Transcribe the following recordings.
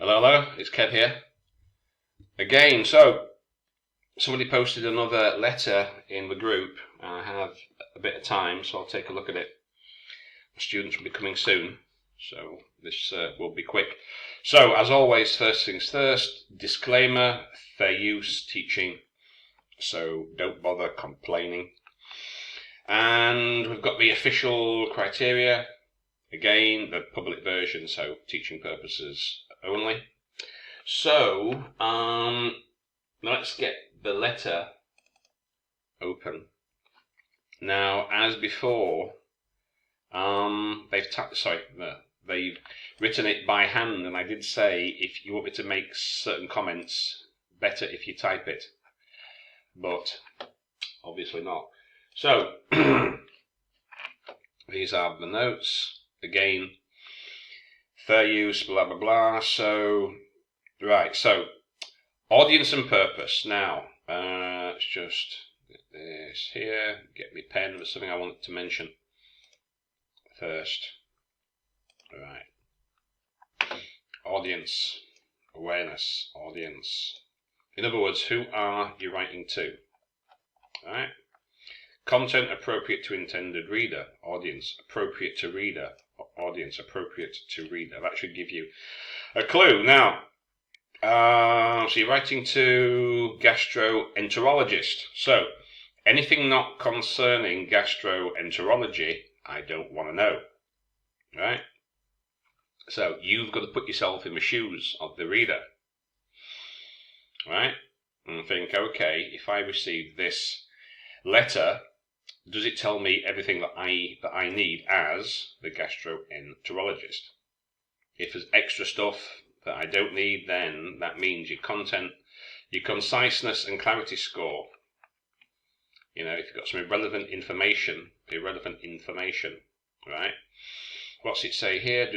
Hello, it's Kev here. Again, so somebody posted another letter in the group. I have a bit of time, so I'll take a look at it. The students will be coming soon, so this will be quick. So, as always, first things first, disclaimer, fair use, teaching, so don't bother complaining. And we've got the official criteria, again, the public version, so teaching purposes only. So, let's get the letter open. Now, as before, they've written it by hand, and I did say if you want me to make certain comments, better if you type it, but obviously not. So, these are the notes. Again, fair use, blah blah blah. So, right, so audience and purpose. Now, let's just get this here, get my pen. There's something I wanted to mention first. Right. Audience, awareness, audience. In other words, who are you writing to? Right. Content appropriate to intended reader, audience, appropriate to reader, audience, appropriate to reader. That should give you a clue. Now, so you're writing to gastroenterologist. So, anything not concerning gastroenterology, I don't want to know. Right? So, you've got to put yourself in the shoes of the reader. Right? And think, okay, if I receive this letter, does it tell me everything that I need as the gastroenterologist? If there's extra stuff that I don't need, then that means your content, your conciseness and clarity score. You know, if you've got some irrelevant information, right? What's it say here?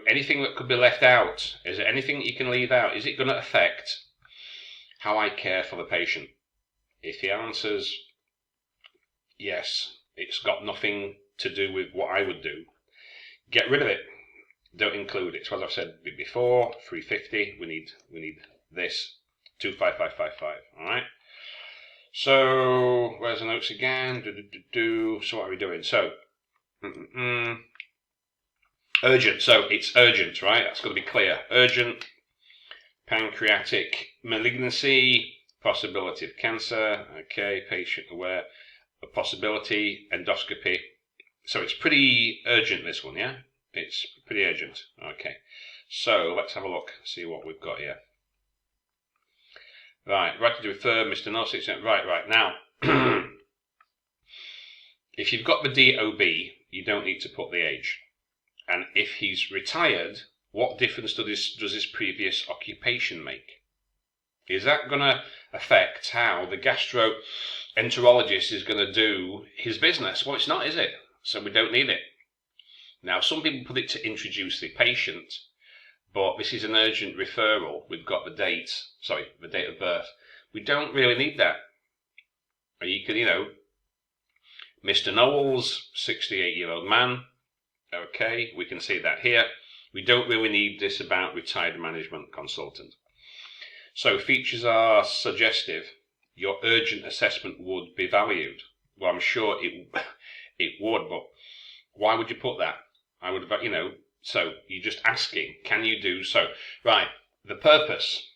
Anything that could be left out. Is there anything that you can leave out? Is it going to affect how I care for the patient? If the answer's yes, it's got nothing to do with what I would do, get rid of it. Don't include it. So as I've said before, 350, we need this, 25555, alright? So, where's the notes again? So what are we doing? So, urgent, so it's urgent, right? That's got to be clear. Urgent, pancreatic malignancy, possibility of cancer, okay, patient aware, a possibility, endoscopy. So it's pretty urgent, this one, yeah? It's pretty urgent. Okay, so let's have a look, see what we've got here. Right, to refer, Mr. Norsix. Right, now, if you've got the DOB, you don't need to put the age. And if he's retired, what difference does his previous occupation make? Is that going to affect how the gastroenterologist is going to do his business? Well, it's not, is it? So we don't need it. Now, some people put it to introduce the patient, but this is an urgent referral. We've got the date of birth. We don't really need that. And you can, Mr. Knowles, 68-year-old man. Okay, we can see that here. We don't really need this about retired management consultant. So features are suggestive. Your urgent assessment would be valued. Well, I'm sure it would, but why would you put that? I would, so you're just asking, can you do so? Right, the purpose.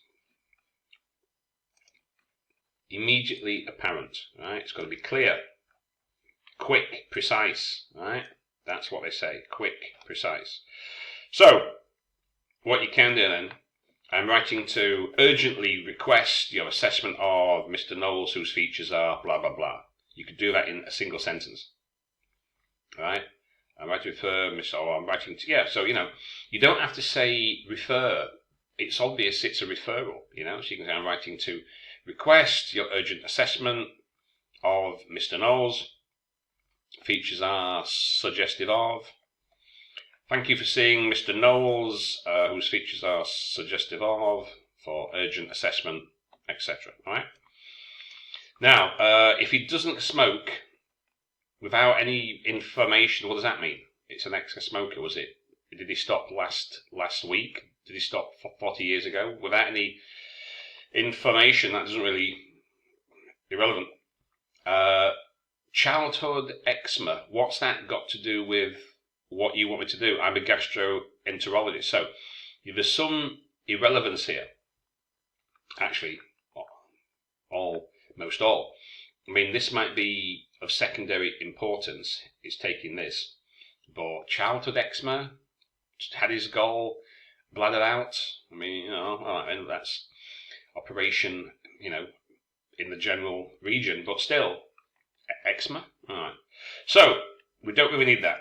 Immediately apparent, right? It's got to be clear, quick, precise, right? That's what they say, quick, precise. So, what you can do then, I'm writing to urgently request your assessment of Mr. Knowles, whose features are blah, blah, blah. You could do that in a single sentence, right? I'm writing so, you don't have to say refer. It's obvious it's a referral, so you can say I'm writing to request your urgent assessment of Mr. Knowles. Features are suggestive of. Thank you for seeing Mr. Knowles, whose features are suggestive of, for urgent assessment, etc. All right. Now, if he doesn't smoke without any information, what does that mean? It's an ex-smoker, was it? Did he stop last week? Did he stop 40 years ago? Without any information, that doesn't really irrelevant. Childhood eczema. What's that got to do with what you want me to do? I'm a gastroenterologist, so there's some irrelevance here. Actually, almost all. I mean, this might be of secondary importance. It's taking this, but childhood eczema, had his gall bladdered out. I mean, all right, that's operation, in the general region, but still, eczema. All right. So we don't really need that.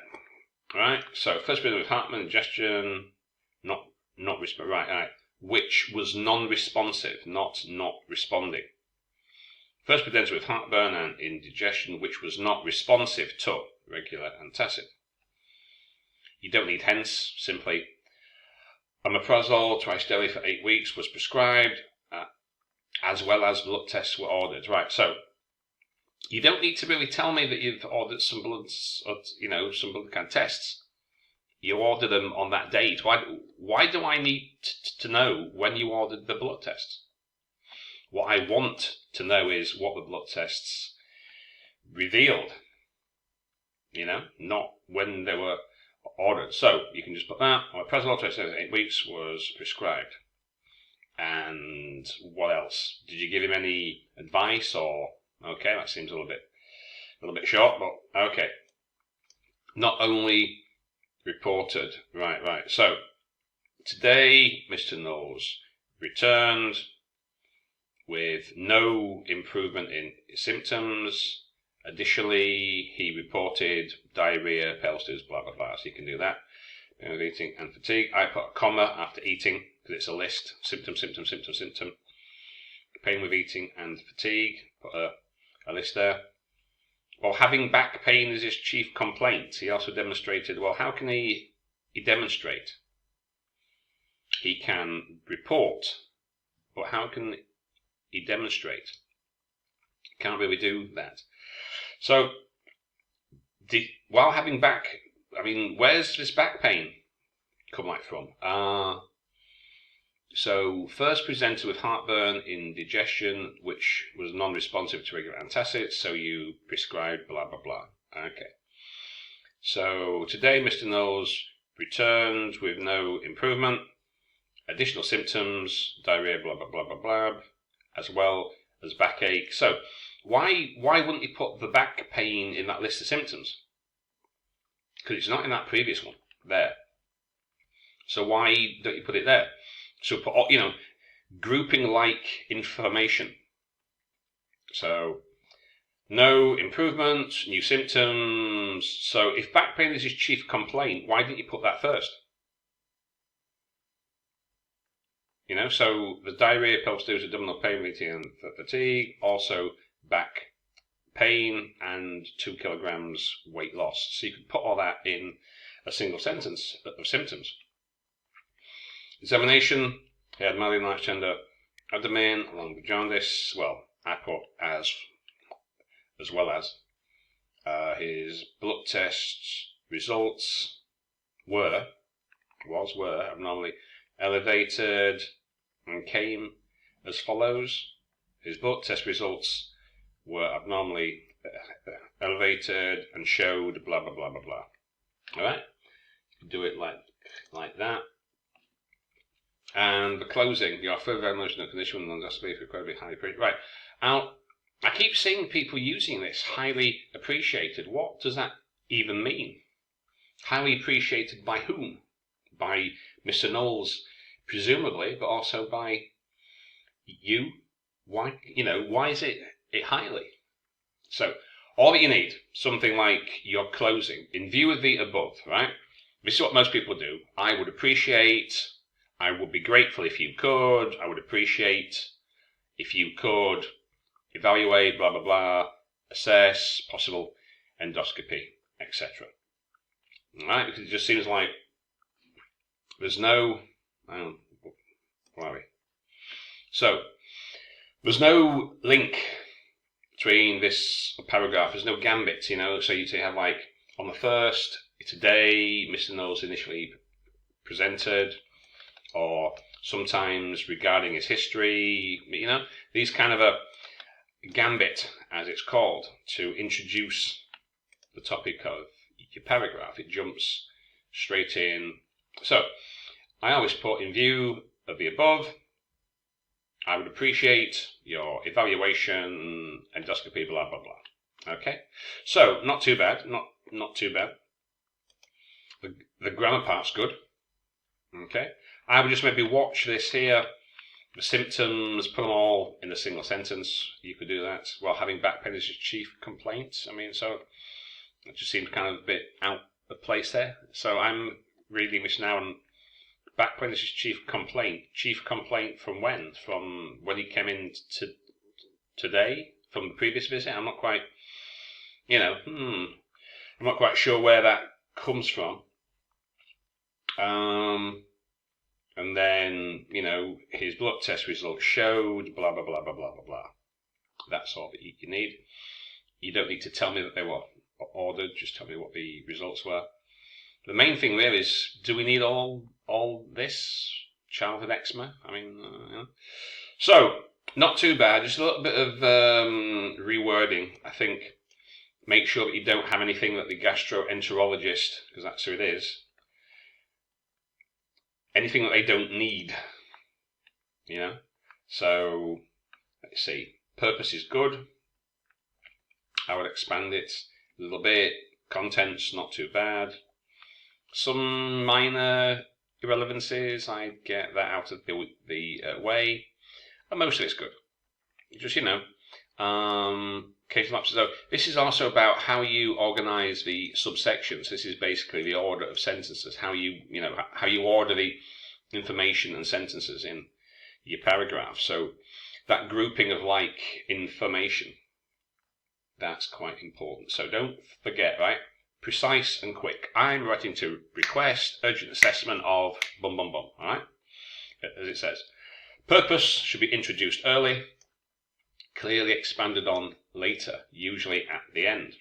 All right. So first bit with Hartman, digestion, not right. Which was non-responsive, not responding. First presented with heartburn and indigestion, which was not responsive to regular antacid. You don't need hence, simply omeprazole twice daily for 8 weeks was prescribed, as well as blood tests were ordered. Right, so you don't need to really tell me that you've ordered some bloods, or, some blood kind of tests. You order them on that date. Why do I need to know when you ordered the blood tests? What I want to know is what the blood tests revealed, not when they were ordered. So you can just put that. Omeprazole twice every 8 weeks was prescribed. And what else? Did you give him any advice or? Okay, that seems a little bit short, but okay. Not only reported. Right. So today, Mr. Knowles returned with no improvement in symptoms. Additionally, he reported diarrhea, pale stools, blah, blah, blah. So you can do that. Eating and fatigue. I put a comma after eating because it's a list. Symptom. Pain with eating and fatigue. Put a list there. Well, having back pain is his chief complaint. He also demonstrated, well, how can he demonstrate? He can report, but how can he demonstrate? Can't really do that. So, while having back, where's this back pain come from? So, first presented with heartburn, indigestion, which was non-responsive to regular antacids, so you prescribed blah, blah, blah. Okay. So, today Mr. Knowles returned with no improvement, additional symptoms, diarrhea, blah, blah, blah, blah, blah, as well as backache. So, why wouldn't you put the back pain in that list of symptoms? Because it's not in that previous one there. So why don't you put it there? So put, grouping like information. So no improvement, new symptoms. So if back pain is his chief complaint, why didn't you put that first? So the diarrhea, pale stools, abdominal pain, eating and fatigue, also back pain and 2 kilograms weight loss. So you can put all that in a single sentence of symptoms. Examination, he had malignant gender abdomen along with jaundice. Well, I put as well as his blood tests results were abnormally elevated and came as follows. His blood test results were abnormally elevated and showed blah, blah, blah, blah, blah. All right? Do it like that. And the closing, your further evaluation of condition with endoscopy is incredibly highly appreciated. Right. Now, I keep seeing people using this, highly appreciated. What does that even mean? Highly appreciated by whom? By Mr. Knowles, presumably, but also by you. Why is it highly? So, all that you need, something like your closing, in view of the above, right? This is what most people do. I would appreciate, I would be grateful if you could, I would appreciate if you could evaluate, blah, blah, blah, assess, possible endoscopy, etc. Alright, because it just seems like there's no, where are we? So, there's no link between this paragraph, there's no gambit, so you have like, on the first, today, Mr. Knowles initially presented, or sometimes regarding his history, these kind of a gambit, as it's called, to introduce the topic of your paragraph. It jumps straight in. So I always put, in view of the above, I would appreciate your evaluation, endoscopy, blah, blah, blah. Okay, so not too bad, not too bad. The grammar part's good. Okay, I would just maybe watch this here, the symptoms, put them all in a single sentence. You could do that. Well, having back pain is your chief complaint. So it just seems kind of a bit out of place there. So I'm reading this now, and back pain is his chief complaint. Chief complaint from when? From when he came in today? From the previous visit? I'm not quite, I'm not quite sure where that comes from. And then, his blood test results showed, blah, blah, blah, blah, blah, blah, blah. That's all that you need. You don't need to tell me that they were ordered, just tell me what the results were. The main thing there is, do we need all this? Childhood eczema? So, not too bad, just a little bit of rewording. I think make sure that you don't have anything that the gastroenterologist, because that's who it is, anything that they don't need, So, let's see, purpose is good. I would expand it a little bit. Contents, not too bad. Some minor irrelevancies, I get that out of the way. And most of it's good. Just, case lapses. So this is also about how you organize the subsections. This is basically the order of sentences, how you order the information and sentences in your paragraph. So that grouping of information, that's quite important. So don't forget, right? Precise and quick. I'm writing to request urgent assessment of bum bum bum. All right, as it says. Purpose should be introduced early, clearly expanded on later, usually at the end.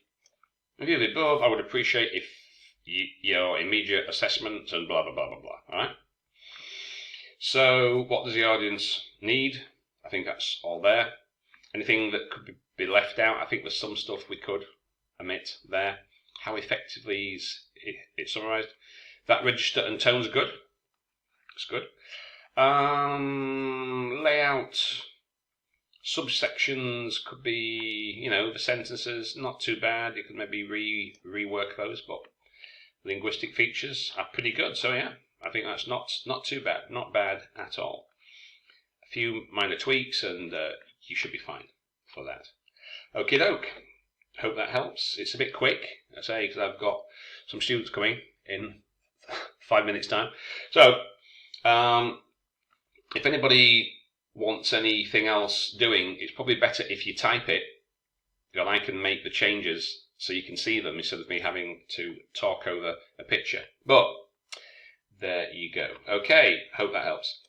In view of the above, I would appreciate if your immediate assessment and blah blah blah blah blah. All right. So, what does the audience need? I think that's all there. Anything that could be left out? I think there's some stuff we could omit there. How effectively is it summarized? That register and tone's good. It's good. Layout, subsections could be, the sentences, not too bad. You could maybe rework those, but linguistic features are pretty good. So yeah, I think that's not too bad. Not bad at all. A few minor tweaks and you should be fine for that. Okie doke. Hope that helps. It's a bit quick, I say, because I've got some students coming in 5 minutes time. So, if anybody wants anything else doing, it's probably better if you type it, then I can make the changes so you can see them instead of me having to talk over a picture. But there you go. Okay, hope that helps.